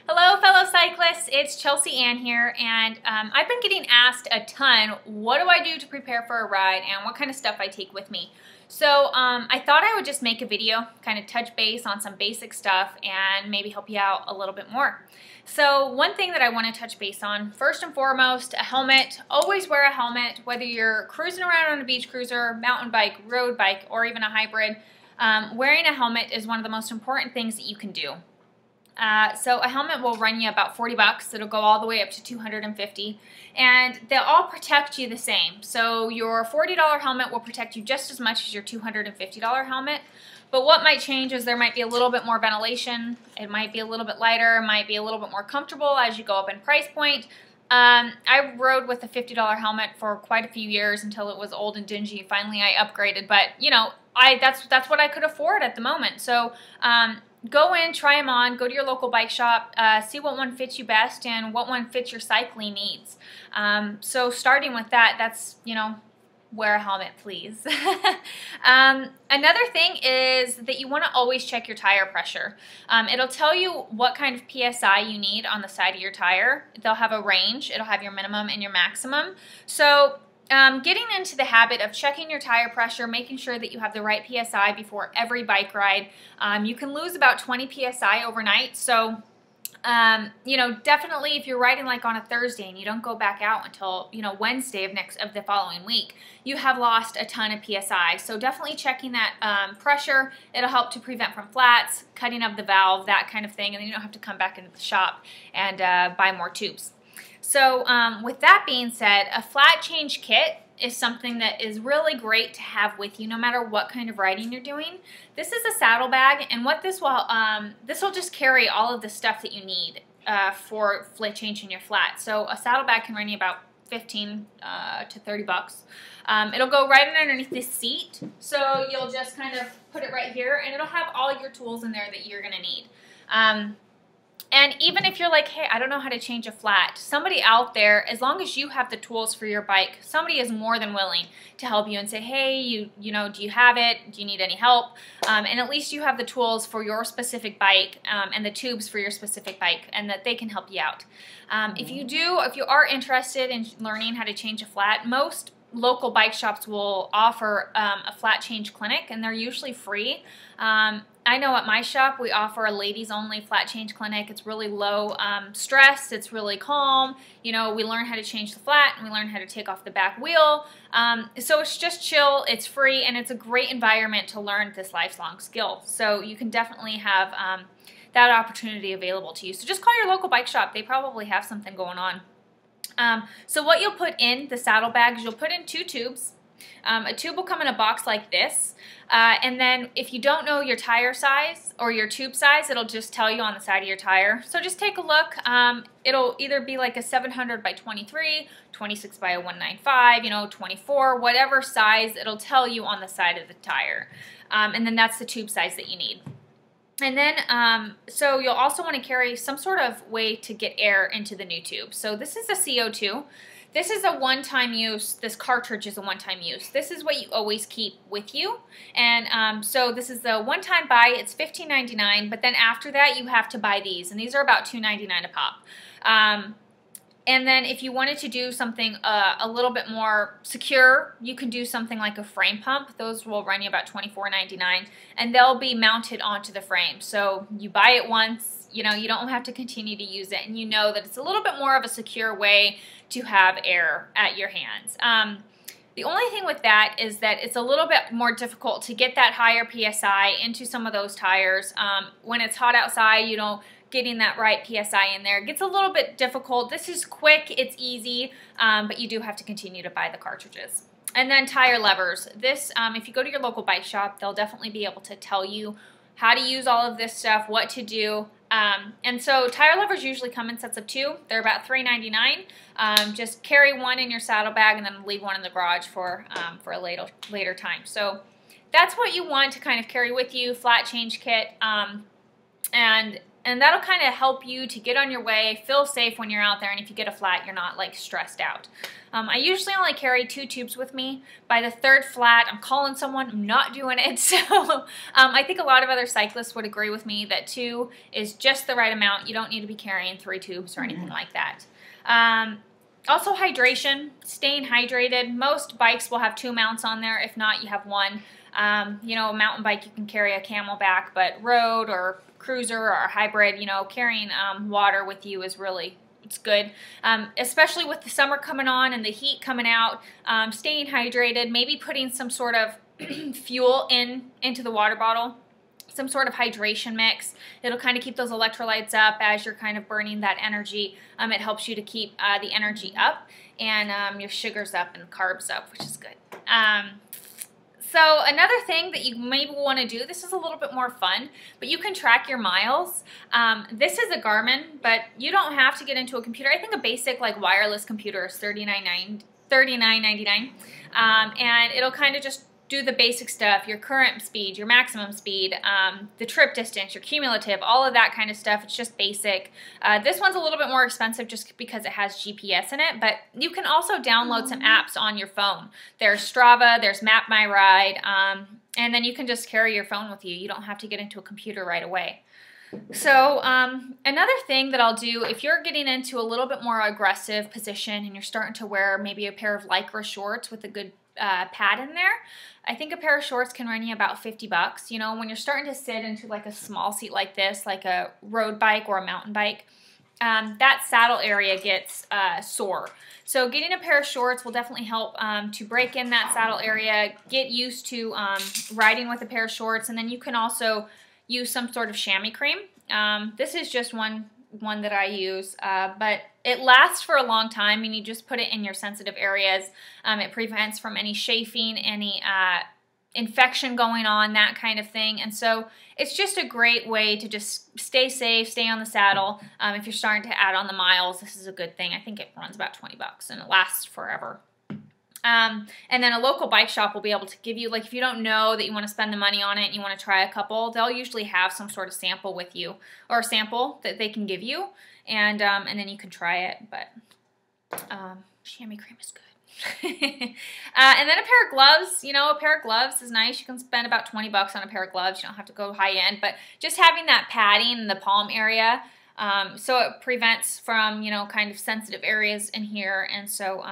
Hello fellow cyclists, it's Chelsea Ann here, and I've been getting asked a ton, what do I do to prepare for a ride and what kind of stuff I take with me. So I thought I would just make a video, kind of touch base on some basic stuff and maybe help you out a little bit more. So one thing that I want to touch base on, first and foremost, a helmet. Always wear a helmet, whether you're cruising around on a beach cruiser, mountain bike, road bike, or even a hybrid. Wearing a helmet is one of the most important things that you can do. So a helmet will run you about 40 bucks. It'll go all the way up to 250, and they'll all protect you the same. So your $40 helmet will protect you just as much as your $250 helmet. But what might change is there might be a little bit more ventilation. It might be a little bit lighter. It might be a little bit more comfortable as you go up in price point. I rode with a $50 helmet for quite a few years until it was old and dingy. Finally, I upgraded, but you know, that's what I could afford at the moment. So go in, try them on, go to your local bike shop, see what one fits you best and what one fits your cycling needs. So starting with that, that's, you know, wear a helmet, please. Another thing is that you want to always check your tire pressure. It'll tell you what kind of PSI you need on the side of your tire. They'll have a range. It'll have your minimum and your maximum. So getting into the habit of checking your tire pressure, making sure that you have the right PSI before every bike ride. You can lose about 20 PSI overnight, so you know, definitely if you're riding like on a Thursday and you don't go back out until, you know, Wednesday of the following week, you have lost a ton of PSI. So definitely checking that pressure. It'll help to prevent from flats, cutting of the valve, that kind of thing, and then you don't have to come back into the shop and buy more tubes. So with that being said, a flat change kit is something that is really great to have with you no matter what kind of riding you're doing. This is a saddle bag, and what this will just carry all of the stuff that you need for changing your flat. So a saddle bag can run you about 15 to 30 bucks. It'll go right underneath this seat, so you'll just kind of put it right here, and it'll have all your tools in there that you're gonna need. And even if you're like, hey, I don't know how to change a flat, somebody out there, as long as you have the tools for your bike, somebody is more than willing to help you and say, hey, you know, do you have it? Do you need any help? And at least you have the tools for your specific bike and the tubes for your specific bike, and that they can help you out. If you are interested in learning how to change a flat, most local bike shops will offer a flat change clinic, and they're usually free. I know at my shop we offer a ladies only flat change clinic. It's really low stress, it's really calm. You know, we learn how to change the flat and we learn how to take off the back wheel. So it's just chill, it's free, and it's a great environment to learn this lifelong skill. So you can definitely have that opportunity available to you. So just call your local bike shop, they probably have something going on. So what you'll put in the saddle bag is you'll put in 2 tubes. A tube will come in a box like this, and then if you don't know your tire size or your tube size, it'll just tell you on the side of your tire. So just take a look. It'll either be like a 700 by 23, 26 by a 195, you know, 24, whatever size, it'll tell you on the side of the tire. And then that's the tube size that you need. And then, so you'll also want to carry some sort of way to get air into the new tube. So this is a CO2. This is a one-time use. This cartridge is a one-time use. This is what you always keep with you. And so this is the one-time buy. It's $15.99, but then after that you have to buy these, and these are about $2.99 a pop. And then if you wanted to do something a little bit more secure, you can do something like a frame pump. Those will run you about $24.99, and they'll be mounted onto the frame. So you buy it once, you know, you don't have to continue to use it, and you know that it's a little bit more of a secure way to have air at your hands. The only thing with that is that it's a little bit more difficult to get that higher PSI into some of those tires. When it's hot outside, you know, getting that right PSI in there gets a little bit difficult. This is quick, it's easy, but you do have to continue to buy the cartridges. And then tire levers. This, if you go to your local bike shop, they'll definitely be able to tell you how to use all of this stuff, what to do. And so tire levers usually come in sets of 2. They're about $3.99. Just carry one in your saddle bag and then leave one in the garage for a later time. So that's what you want to kind of carry with you, flat change kit. And And that'll kind of help you to get on your way, feel safe when you're out there, and if you get a flat, you're not like stressed out. I usually only carry 2 tubes with me. By the 3rd flat, I'm calling someone, I'm not doing it. So I think a lot of other cyclists would agree with me that 2 is just the right amount. You don't need to be carrying 3 tubes or anything like that. Also hydration, staying hydrated. Most bikes will have 2 mounts on there. If not, you have 1. You know, a mountain bike, you can carry a CamelBak, but road or cruiser or hybrid, you know, carrying water with you is really, it's good. Especially with the summer coming on and the heat coming out, staying hydrated, maybe putting some sort of fuel into the water bottle. Some sort of hydration mix. It'll kind of keep those electrolytes up as you're kind of burning that energy. It helps you to keep the energy up and your sugars up and carbs up, which is good. So another thing that you maybe want to do, this is a little bit more fun, but you can track your miles. This is a Garmin, but you don't have to get into a computer. I think a basic like wireless computer is $39.99, and it'll kind of just do the basic stuff, your current speed, your maximum speed, the trip distance, your cumulative, all of that kind of stuff. It's just basic. This one's a little bit more expensive just because it has GPS in it, but you can also download some apps on your phone. There's Strava, there's Map My Ride, and then you can just carry your phone with you. You don't have to get into a computer right away. So another thing that I'll do, if you're getting into a little bit more aggressive position and you're starting to wear maybe a pair of Lycra shorts with a good pad in there, I think a pair of shorts can run you about 50 bucks. You know, when you're starting to sit into like a small seat like this, like a road bike or a mountain bike, that saddle area gets sore. So getting a pair of shorts will definitely help to break in that saddle area, get used to riding with a pair of shorts, and then you can also use some sort of chamois cream. This is just one that I use, but it lasts for a long time, and you just put it in your sensitive areas. It prevents from any chafing, any infection going on, that kind of thing. And so it's just a great way to just stay safe, stay on the saddle. If you're starting to add on the miles, this is a good thing. I think it runs about 20 bucks and it lasts forever. And then a local bike shop will be able to give you, like if you don't know that you want to spend the money on it and you want to try a couple, they'll usually have some sort of sample with you, or a sample that they can give you, and then you can try it. But chamois cream is good. And then a pair of gloves. You know, a pair of gloves is nice. You can spend about 20 bucks on a pair of gloves. You don't have to go high end, but just having that padding in the palm area, so it prevents from, you know, kind of sensitive areas in here. And so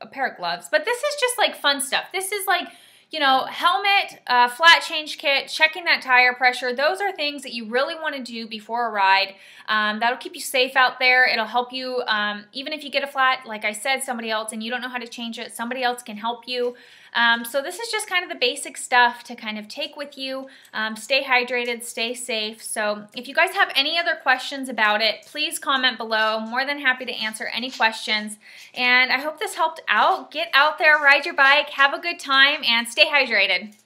a pair of gloves. But this is just like fun stuff. This is like, you know, helmet, flat change kit, checking that tire pressure. Those are things that you really want to do before a ride. That'll keep you safe out there. It'll help you, even if you get a flat, like I said, somebody else, and you don't know how to change it, somebody else can help you. So this is just kind of the basic stuff to kind of take with you. Stay hydrated, stay safe. So if you guys have any other questions about it, please comment below. I'm more than happy to answer any questions. And I hope this helped out. Get out there, ride your bike, have a good time, and stay hydrated.